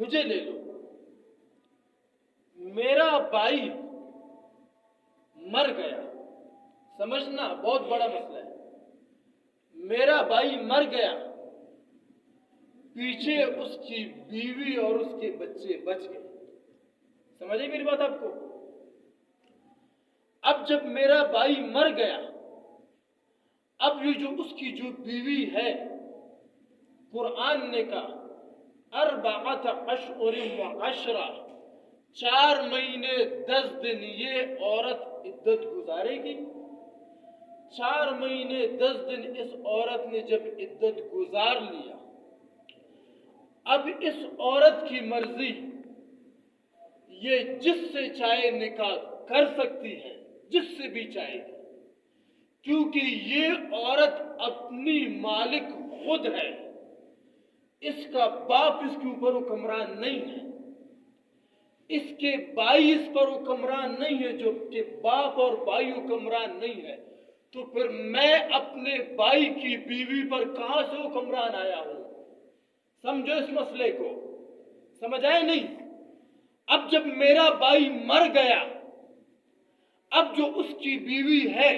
مجھے لے لو، میرا بھائی مر گیا، سمجھنا بہت بڑا مسئلہ ہے، میرا بھائی مر گیا، پیچھے اس کی بیوی اور اس کے بچے بچ گئے، سمجھے میری بات آپ کو؟ اب جب میرا بھائی مر گیا، اب یہ جو اس کی جو بیوی ہے، قرآن نے کہا 14 اشہر و 4 مہینے 10 دن یہ عورت عدت گزارے گی۔ 4 مہینے 10 دن اس عورت نے جب عدت گزار لیا، اب اس عورت کی مرضی، یہ جس سے چاہے نکاح کر سکتی ہے، جس سے بھی چاہے، کیونکہ یہ عورت اپنی مالک خود ہے، اس کا باپ اس کے اوپر حکمران نہیں ہے، اس کے بھائی اس پر حکمران نہیں ہے، جو کہ باپ اور بھائی حکمران نہیں ہے، تو پھر میں اپنے بھائی کی بیوی پر کہاں سے حکمران آیا ہوں؟ سمجھو اس مسئلے کو، سمجھ آئے نہیں؟ اب جب میرا بھائی مر گیا، اب جو اس کی بیوی ہے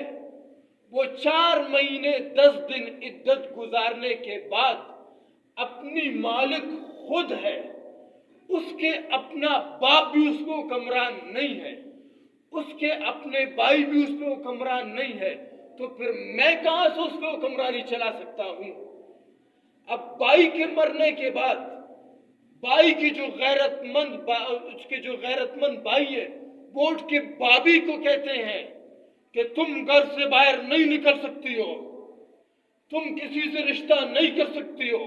وہ 4 مہینے 10 دن عدت گزارنے کے بعد اپنی مالک خود ہے، اس کے اپنا باپ بھی اس کو حکمران نہیں ہے، اس کے اپنے بھائی بھی اس پہ حکمران نہیں ہے، تو پھر میں کہاں سے اس پہ حکمرانی چلا سکتا ہوں؟ اب بھائی کے مرنے کے بعد بھائی کی جو اس کے جو غیرت مند بھائی ہے، وہ اٹھ کے بھابھی کو کہتے ہیں کہ تم گھر سے باہر نہیں نکل سکتی ہو، تم کسی سے رشتہ نہیں کر سکتی ہو،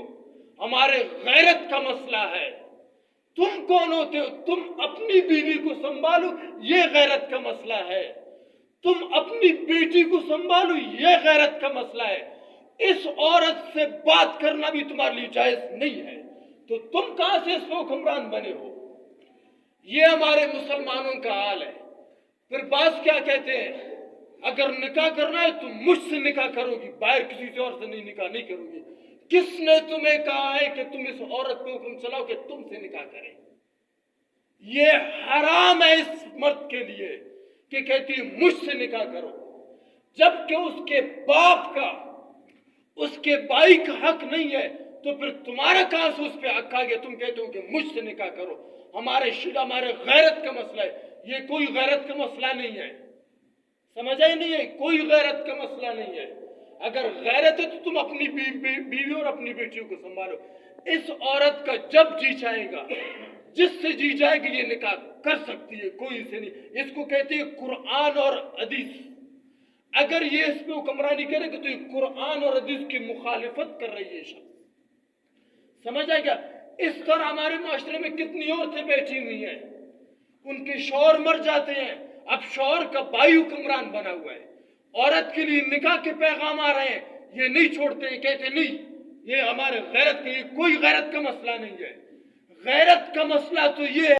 ہمارے غیرت کا مسئلہ ہے، تم کون ہوتے ہو؟ تم اپنی بیوی کو سنبھالو، یہ غیرت کا مسئلہ ہے، تم اپنی بیٹی کو سنبھالو، یہ غیرت کا مسئلہ ہے، اس عورت سے بات کرنا بھی تمہارے لیے جائز نہیں ہے، تو تم کہاں سے اس پہ حکمران بنے ہو؟ یہ ہمارے مسلمانوں کا حال ہے۔ پھر بعض کیا کہتے ہیں، اگر نکاح کرنا ہے تو مجھ سے نکاح کرو گی، باہر کسی سے اور سے نکاح نہیں کرو گی۔ کس نے تمہیں کہا ہے کہ تم اس عورت پہ حکم چلاؤ کہ تم سے نکاح کرے؟ یہ حرام ہے اس مرد کے لیے کہ کہتی ہے مجھ سے نکاح کرو، جبکہ اس کے باپ کا، اس کے بھائی کا حق نہیں ہے، تو پھر تمہارا کہاں سے اس پہ حق آ گیا؟ تم کہتے ہو کہ مجھ سے نکاح کرو۔ ہمارے غیرت کا مسئلہ ہے، یہ کوئی غیرت کا مسئلہ نہیں ہے، سمجھ آئی نہیں ہے؟ کوئی غیرت کا مسئلہ نہیں ہے۔ اگر غیرت ہے تو تم اپنی بیوی اور اپنی بیٹیوں کو سنبھالو۔ اس عورت کا جب جی چاہے گا، جس سے جی جائے گی، یہ نکاح کر سکتی ہے، کوئی سے نہیں۔ اس کو کہتے ہیں قرآن اور حدیث۔ اگر یہ اس پہ حکمرانی کرے گا تو یہ قرآن اور حدیث کی مخالفت کر رہی ہے شخص، سمجھ آئے گا؟ اس طرح ہمارے معاشرے میں کتنی عورتیں بیٹھی ہوئی ہیں، ان کے شوہر مر جاتے ہیں، اب شوہر کا بھائی حکمران بنا ہوا ہے، عورت کے لیے نکاح کے پیغام آ رہے ہیں، یہ نہیں چھوڑتے ہیں، کہتے نہیں یہ ہمارے غیرت کا، یہ کوئی غیرت کا مسئلہ نہیں ہے۔ غیرت کا مسئلہ تو یہ ہے